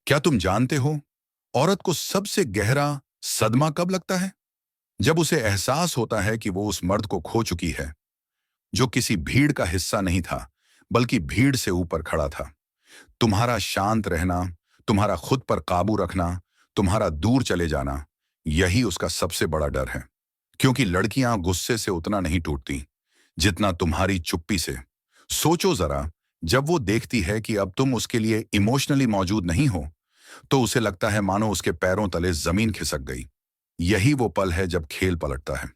क्या तुम जानते हो, औरत को सबसे गहरा सदमा कब लगता है? जब उसे एहसास होता है कि वो उस मर्द को खो चुकी है, जो किसी भीड़ का हिस्सा नहीं था, बल्कि भीड़ से ऊपर खड़ा था। तुम्हारा शांत रहना, तुम्हारा खुद पर काबू रखना, तुम्हारा दूर चले जाना, यही उसका सबसे बड़ा डर है। क्योंकि लड़कियां गुस्से से उतना नहीं टूटती, जितना तुम्हारी चुप्पी से। सोचो जरा, जब वो देखती है कि अब तुम उसके लिए इमोशनली मौजूद नहीं हो, तो उसे लगता है मानो उसके पैरों तले जमीन खिसक गई। यही वो पल है जब खेल पलटता है,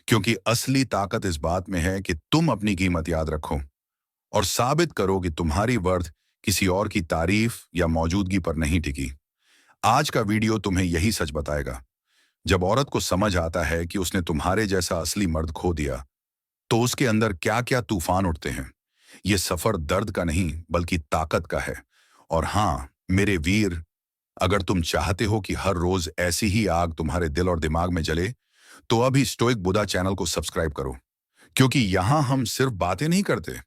क्योंकि असली ताकत इस बात में है कि तुम अपनी कीमत याद रखो और साबित करो कि तुम्हारी वर्थ किसी और की तारीफ या मौजूदगी पर नहीं टिकी। आज का वीडियो तुम्हें यही सच बताएगा। जब औरत को समझ आता है कि उसने तुम्हारे जैसा असली मर्द खो दिया, तो उसके अंदर क्या क्या तूफान उठते हैं। ये सफर दर्द का नहीं, बल्कि ताकत का है। और हाँ मेरे वीर, अगर तुम चाहते हो कि हर रोज ऐसी ही आग तुम्हारे दिल और दिमाग में जले, तो अभी स्टोइक बुद्धा चैनल को सब्सक्राइब करो। क्योंकि यहां हम सिर्फ बातें नहीं करते,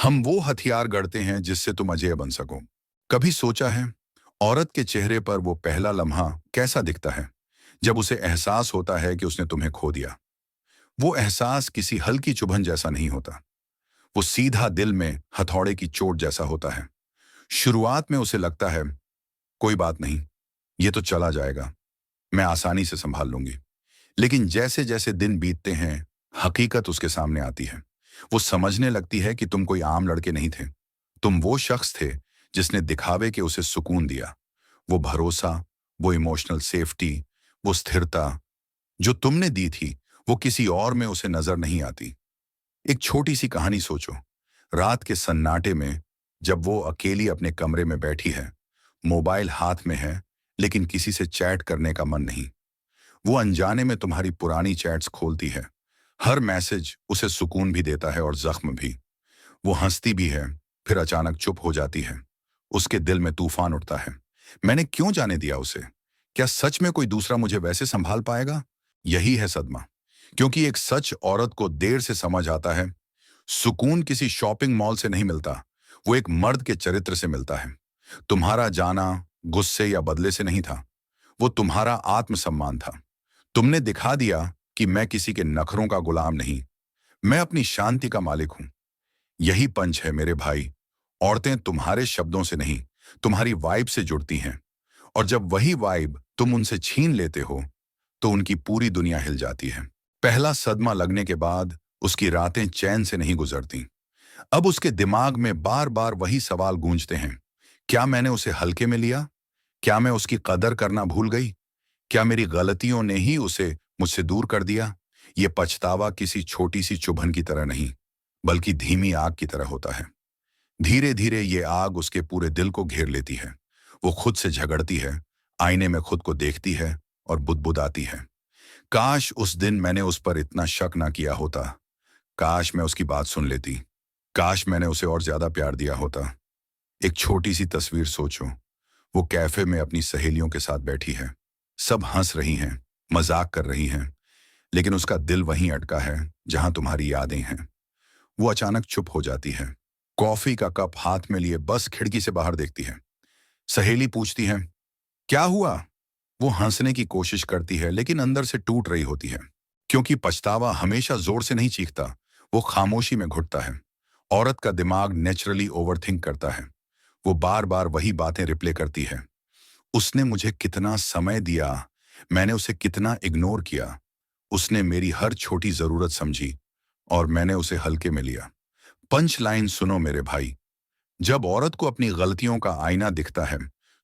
हम वो हथियार गढ़ते हैं जिससे तुम अजेय बन सको। कभी सोचा है, औरत के चेहरे पर वो पहला लम्हा कैसा दिखता है, जब उसे एहसास होता है कि उसने तुम्हें खो दिया? वो एहसास किसी हल्की चुभन जैसा नहीं होता, वो सीधा दिल में हथौड़े की चोट जैसा होता है। शुरुआत में उसे लगता है, कोई बात नहीं, ये तो चला जाएगा, मैं आसानी से संभाल लूंगी। लेकिन जैसे जैसे दिन बीतते हैं, हकीकत उसके सामने आती है। वो समझने लगती है कि तुम कोई आम लड़के नहीं थे। तुम वो शख्स थे जिसने दिखावे के उसे सुकून दिया। वो भरोसा, वो इमोशनल सेफ्टी, वो स्थिरता जो तुमने दी थी, वो किसी और में उसे नजर नहीं आती। एक छोटी सी कहानी सोचो। रात के सन्नाटे में, जब वो अकेली अपने कमरे में बैठी है, मोबाइल हाथ में है, लेकिन किसी से चैट करने का मन नहीं। वो अनजाने में तुम्हारी पुरानी चैट्स खोलती है। हर मैसेज उसे सुकून भी देता है और जख्म भी। वो हंसती भी है, फिर अचानक चुप हो जाती है। उसके दिल में तूफान उठता है। मैंने क्यों जाने दिया उसे? क्या सच में कोई दूसरा मुझे वैसे संभाल पाएगा? यही है सदमा। क्योंकि एक सच औरत को देर से समझ आता है। सुकून किसी शॉपिंग मॉल से नहीं मिलता, वो एक मर्द के चरित्र से मिलता है। तुम्हारा जाना गुस्से या बदले से नहीं था, वो तुम्हारा आत्मसम्मान था। तुमने दिखा दिया कि मैं किसी के नखरों का गुलाम नहीं, मैं अपनी शांति का मालिक हूं। यही पंच है मेरे भाई। औरतें तुम्हारे शब्दों से नहीं, तुम्हारी वाइब से जुड़ती हैं। और जब वही वाइब तुम उनसे छीन लेते हो, तो उनकी पूरी दुनिया हिल जाती है। पहला सदमा लगने के बाद उसकी रातें चैन से नहीं गुजरती। अब उसके दिमाग में बार बार वही सवाल गूंजते हैं। क्या मैंने उसे हल्के में लिया? क्या मैं उसकी कदर करना भूल गई? क्या मेरी गलतियों ने ही उसे मुझसे दूर कर दिया? ये पछतावा किसी छोटी सी चुभन की तरह नहीं, बल्कि धीमी आग की तरह होता है। धीरे धीरे ये आग उसके पूरे दिल को घेर लेती है। वो खुद से झगड़ती है, आईने में खुद को देखती है और बुदबुदाती है। काश उस दिन मैंने उस पर इतना शक ना किया होता। काश मैं उसकी बात सुन लेती। काश मैंने उसे और ज्यादा प्यार दिया होता। एक छोटी सी तस्वीर सोचो। वो कैफे में अपनी सहेलियों के साथ बैठी है। सब हंस रही हैं, मजाक कर रही हैं, लेकिन उसका दिल वहीं अटका है जहां तुम्हारी यादें हैं। वो अचानक चुप हो जाती है, कॉफी का कप हाथ में लिए बस खिड़की से बाहर देखती है। सहेली पूछती है, क्या हुआ? वो हंसने की कोशिश करती है, लेकिन अंदर से टूट रही होती है। क्योंकि पछतावा हमेशा जोर से नहीं चीखता, वो खामोशी में घुटता है। औरत का दिमाग नेचुरली ओवरथिंक करता है। वो बार बार वही बातें रिप्ले करती है। उसने मुझे कितना समय दिया, मैंने उसे कितना इग्नोर किया। उसने मेरी हर छोटी जरूरत समझी और मैंने उसे हल्के में लिया। पंच लाइन सुनो मेरे भाई। जब औरत को अपनी गलतियों का आईना दिखता है,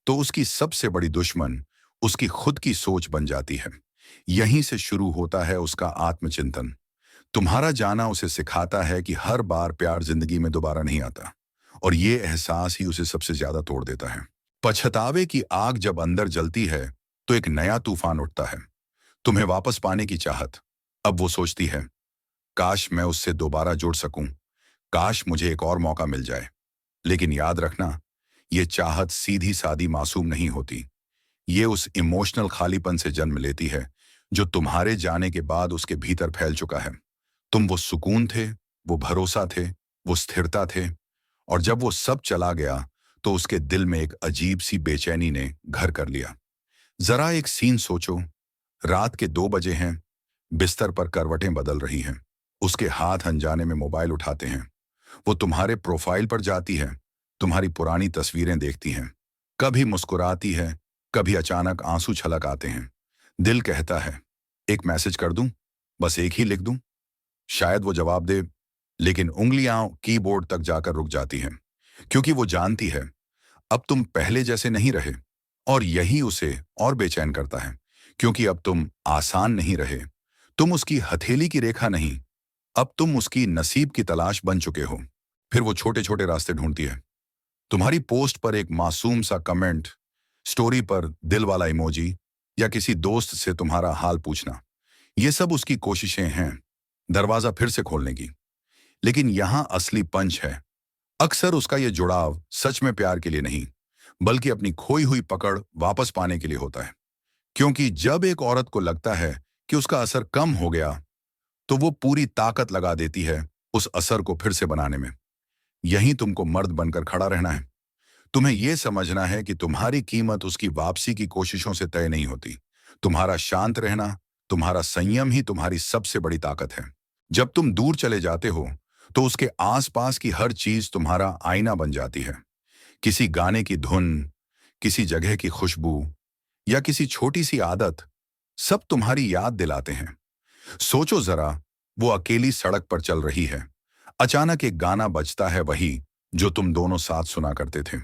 तो उसकी सबसे बड़ी दुश्मन उसकी खुद की सोच बन जाती है। यहीं से शुरू होता है उसका आत्मचिंतन। तुम्हारा जाना उसे सिखाता है कि हर बार प्यार जिंदगी में दोबारा नहीं आता, और ये एहसास ही उसे सबसे ज्यादा तोड़ देता है। पछतावे की आग जब अंदर जलती है, तो एक नया तूफान उठता है, तुम्हें वापस पाने की चाहत। अब वो सोचती है, काश मैं उससे दोबारा जुड़ सकूं, काश मुझे एक और मौका मिल जाए। लेकिन याद रखना, ये चाहत सीधी सादी मासूम नहीं होती। ये उस इमोशनल खालीपन से जन्म लेती है जो तुम्हारे जाने के बाद उसके भीतर फैल चुका है। तुम वो सुकून थे, वो भरोसा थे, वो स्थिरता थे। और जब वो सब चला गया, तो उसके दिल में एक अजीब सी बेचैनी ने घर कर लिया। जरा एक सीन सोचो, रात के 2 बजे हैं, बिस्तर पर करवटें बदल रही हैं। उसके हाथ अनजाने में मोबाइल उठाते हैं। वो तुम्हारे प्रोफाइल पर जाती है, तुम्हारी पुरानी तस्वीरें देखती हैं। कभी मुस्कुराती है, कभी अचानक आंसू छलक आते हैं। दिल कहता है, एक मैसेज कर दूं, बस एक ही लिख दूं। शायद वो जवाब दे, लेकिन उंगलियां कीबोर्ड तक जाकर रुक जाती हैं, क्योंकि वो जानती है अब तुम पहले जैसे नहीं रहे। और यही उसे और बेचैन करता है, क्योंकि अब तुम आसान नहीं रहे। तुम उसकी हथेली की रेखा नहीं, अब तुम उसकी नसीब की तलाश बन चुके हो। फिर वो छोटे छोटे रास्ते ढूंढती है। तुम्हारी पोस्ट पर एक मासूम सा कमेंट, स्टोरी पर दिल वाला इमोजी, या किसी दोस्त से तुम्हारा हाल पूछना। ये सब उसकी कोशिशें हैं दरवाजा फिर से खोलने की। लेकिन यहां असली पंच है। अक्सर उसका यह जुड़ाव सच में प्यार के लिए नहीं, बल्कि अपनी खोई हुई पकड़ वापस पाने के लिए होता है। क्योंकि जब एक औरत को लगता है कि उसका असर कम हो गया, तो वो पूरी ताकत लगा देती है उस असर को फिर से बनाने में। यहीं तुमको मर्द बनकर खड़ा रहना है। तुम्हें यह समझना है कि तुम्हारी कीमत उसकी वापसी की कोशिशों से तय नहीं होती। तुम्हारा शांत रहना, तुम्हारा संयम ही तुम्हारी सबसे बड़ी ताकत है। जब तुम दूर चले जाते हो, तो उसके आसपास की हर चीज तुम्हारा आईना बन जाती है। किसी गाने की धुन, किसी जगह की खुशबू, या किसी छोटी सी आदत, सब तुम्हारी याद दिलाते हैं। सोचो जरा, वो अकेली सड़क पर चल रही है। अचानक एक गाना बजता है, वही जो तुम दोनों साथ सुना करते थे।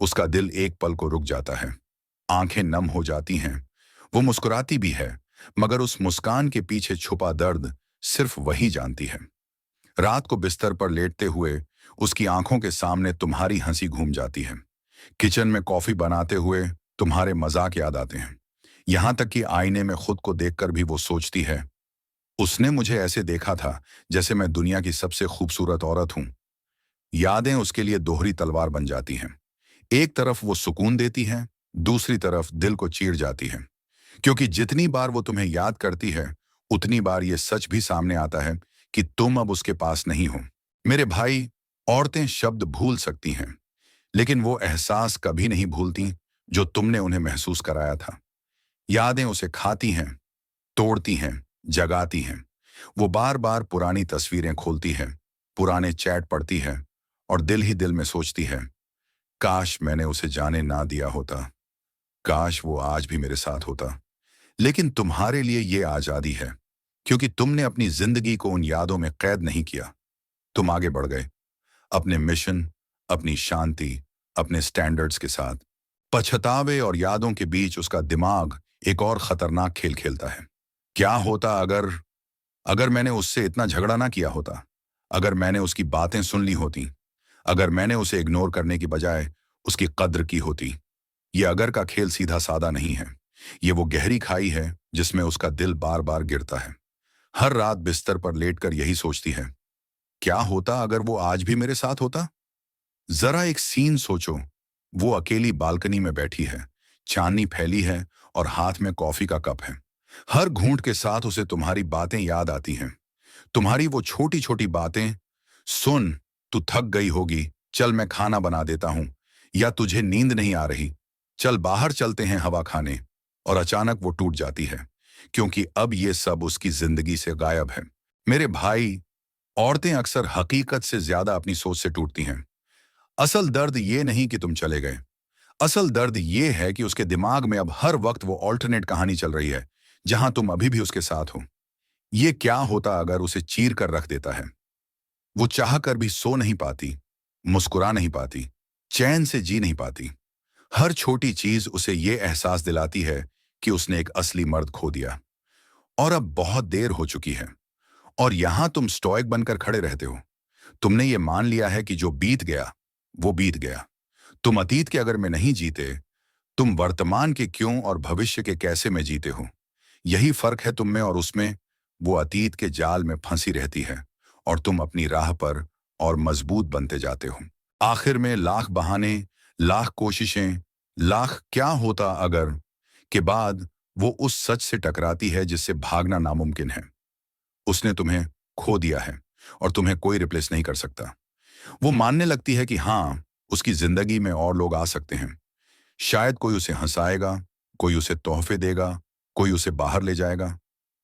उसका दिल एक पल को रुक जाता है, आंखें नम हो जाती हैं। वो मुस्कुराती भी है, मगर उस मुस्कान के पीछे छुपा दर्द सिर्फ वही जानती है। रात को बिस्तर पर लेटते हुए उसकी आंखों के सामने तुम्हारी हंसी घूम जाती है। किचन में कॉफी बनाते हुए तुम्हारे मजाक याद आते हैं। यहां तक कि आईने में खुद को देखकर भी वो सोचती है, उसने मुझे ऐसे देखा था जैसे मैं दुनिया की सबसे खूबसूरत औरत हूं। यादें उसके लिए दोहरी तलवार बन जाती हैं। एक तरफ वो सुकून देती है, दूसरी तरफ दिल को चीर जाती है। क्योंकि जितनी बार वो तुम्हें याद करती है, उतनी बार ये सच भी सामने आता है कि तुम अब उसके पास नहीं हो। मेरे भाई, औरतें शब्द भूल सकती हैं, लेकिन वो एहसास कभी नहीं भूलती जो तुमने उन्हें महसूस कराया था। यादें उसे खाती हैं, तोड़ती हैं, जगाती हैं। वो बार बार पुरानी तस्वीरें खोलती है, पुराने चैट पढ़ती है, और दिल ही दिल में सोचती है, काश मैंने उसे जाने ना दिया होता, काश वो आज भी मेरे साथ होता। लेकिन तुम्हारे लिए ये आजादी है, क्योंकि तुमने अपनी जिंदगी को उन यादों में कैद नहीं किया। तुम आगे बढ़ गए, अपने मिशन, अपनी शांति, अपने स्टैंडर्ड्स के साथ। पछतावे और यादों के बीच उसका दिमाग एक और खतरनाक खेल खेलता है। क्या होता अगर अगर मैंने उससे इतना झगड़ा ना किया होता, अगर मैंने उसकी बातें सुन ली होती, अगर मैंने उसे इग्नोर करने की बजाय उसकी कद्र की होती। ये अगर का खेल सीधा साधा नहीं है। ये वो गहरी खाई है जिसमें उसका दिल बार बार गिरता है। हर रात बिस्तर पर लेटकर यही सोचती है, क्या होता अगर वो आज भी मेरे साथ होता। जरा एक सीन सोचो, वो अकेली बालकनी में बैठी है, चांदनी फैली है और हाथ में कॉफी का कप है। हर घूंट के साथ उसे तुम्हारी बातें याद आती हैं। तुम्हारी वो छोटी छोटी बातें, सुन, तू थक गई होगी, चल मैं खाना बना देता हूं, या तुझे नींद नहीं आ रही, चल बाहर चलते हैं हवा खाने। और अचानक वो टूट जाती है, क्योंकि अब ये सब उसकी जिंदगी से गायब है। मेरे भाई, औरतें अक्सर हकीकत से ज्यादा अपनी सोच से टूटती हैं। असल दर्द ये नहीं कि तुम चले गए, असल दर्द ये है कि उसके दिमाग में अब हर वक्त वो ऑल्टरनेट कहानी चल रही है, जहां तुम अभी भी उसके साथ हो। ये क्या होता अगर उसे चीर कर रख देता है। वो चाह कर भी सो नहीं पाती, मुस्कुरा नहीं पाती, चैन से जी नहीं पाती। हर छोटी चीज उसे ये एहसास दिलाती है कि उसने एक असली मर्द खो दिया, और अब बहुत देर हो चुकी है। और यहां तुम स्टोइक बनकर खड़े रहते हो। तुमने ये मान लिया है कि जो बीत गया वो बीत गया। तुम अतीत के अगर में नहीं जीते, तुम वर्तमान के क्यों और भविष्य के कैसे में जीते हो। यही फर्क है तुम में और उसमें। वो अतीत के जाल में फंसी रहती है, और तुम अपनी राह पर और मजबूत बनते जाते हो। आखिर में लाख बहाने, लाख कोशिशें, लाख क्या होता अगर के बाद वो उस सच से टकराती है जिससे भागना नामुमकिन है। उसने तुम्हें खो दिया है, और तुम्हें कोई रिप्लेस नहीं कर सकता। वो मानने लगती है कि हाँ, उसकी जिंदगी में और लोग आ सकते हैं। शायद कोई उसे हंसाएगा, कोई उसे तोहफे देगा, कोई उसे बाहर ले जाएगा,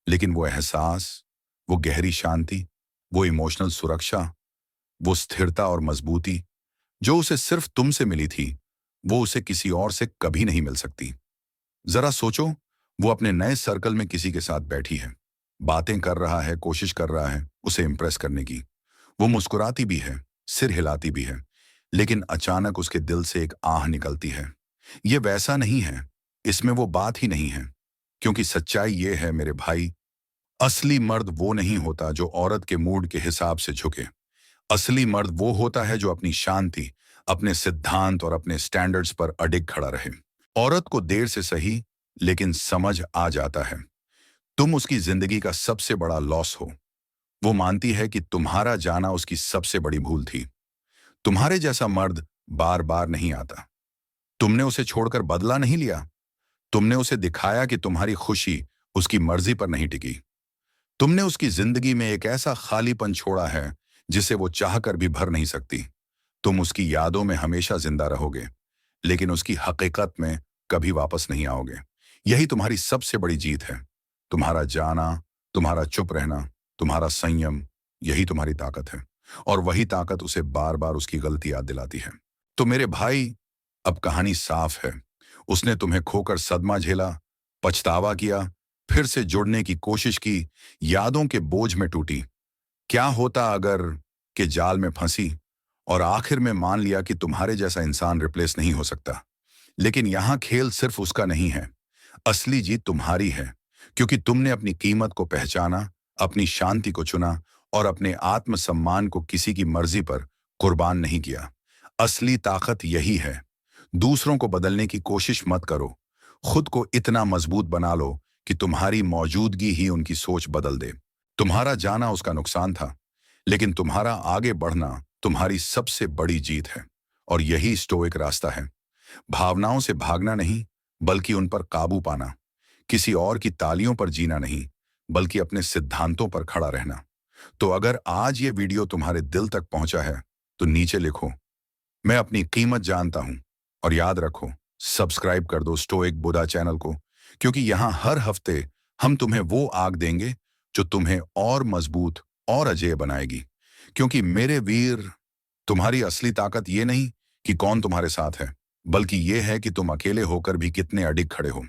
लेकिन वो एहसास, वो गहरी शांति, वो इमोशनल सुरक्षा, वो स्थिरता और मजबूती जो उसे सिर्फ तुमसे मिली थी, वो उसे किसी और से कभी नहीं मिल सकती। जरा सोचो, वो अपने नए सर्कल में किसी के साथ बैठी है, बातें कर रहा है, कोशिश कर रहा है उसे इंप्रेस करने की। वो मुस्कुराती भी है, सिर हिलाती भी है, लेकिन अचानक उसके दिल से एक आह निकलती है। ये वैसा नहीं है, इसमें वो बात ही नहीं है। क्योंकि सच्चाई ये है मेरे भाई, असली मर्द वो नहीं होता जो औरत के मूड के हिसाब से झुके। असली मर्द वो होता है जो अपनी शांति, अपने सिद्धांत और अपने स्टैंडर्ड्स पर अडिग खड़ा रहे। औरत को देर से सही, लेकिन समझ आ जाता है। तुम उसकी जिंदगी का सबसे बड़ा लॉस हो। वो मानती है कि तुम्हारा जाना उसकी सबसे बड़ी भूल थी। तुम्हारे जैसा मर्द बार बार नहीं आता। तुमने उसे छोड़कर बदला नहीं लिया। तुमने उसे दिखाया कि तुम्हारी खुशी उसकी मर्जी पर नहीं टिकी। तुमने उसकी जिंदगी में एक ऐसा खालीपन छोड़ा है जिसे वो चाहकर भी भर नहीं सकती। तुम उसकी यादों में हमेशा जिंदा रहोगे, लेकिन उसकी हकीकत में कभी वापस नहीं आओगे। यही तुम्हारी सबसे बड़ी जीत है। तुम्हारा जाना, तुम्हारा चुप रहना, तुम्हारा संयम, यही तुम्हारी ताकत है। और वही ताकत उसे बार बार उसकी गलती याद दिलाती है। तो मेरे भाई, अब कहानी साफ है। उसने तुम्हें खोकर सदमा झेला, पछतावा किया, फिर से जुड़ने की कोशिश की, यादों के बोझ में टूटी। क्या होता अगर के जाल में फंसी और आखिर में मान लिया कि तुम्हारे जैसा इंसान रिप्लेस नहीं हो सकता। लेकिन यहां खेल सिर्फ उसका नहीं है, असली जीत तुम्हारी है। क्योंकि तुमने अपनी कीमत को पहचाना, अपनी शांति को चुना और अपने आत्मसम्मान को किसी की मर्जी पर कुर्बान नहीं किया। असली ताकत यही है। दूसरों को बदलने की कोशिश मत करो, खुद को इतना मजबूत बना लो कि तुम्हारी मौजूदगी ही उनकी सोच बदल दे। तुम्हारा जाना उसका नुकसान था, लेकिन तुम्हारा आगे बढ़ना तुम्हारी सबसे बड़ी जीत है। और यही स्टोइक रास्ता है। भावनाओं से भागना नहीं, बल्कि उन पर काबू पाना। किसी और की तालियों पर जीना नहीं, बल्कि अपने सिद्धांतों पर खड़ा रहना। तो अगर आज ये वीडियो तुम्हारे दिल तक पहुंचा है, तो नीचे लिखो, मैं अपनी कीमत जानता हूं। और याद रखो, सब्सक्राइब कर दो स्टोइक बुद्धा चैनल को, क्योंकि यहां हर हफ्ते हम तुम्हें वो आग देंगे जो तुम्हें और मजबूत और अजेय बनाएगी। क्योंकि मेरे वीर, तुम्हारी असली ताकत ये नहीं कि कौन तुम्हारे साथ है, बल्कि ये है कि तुम अकेले होकर भी कितने अडिग खड़े हो।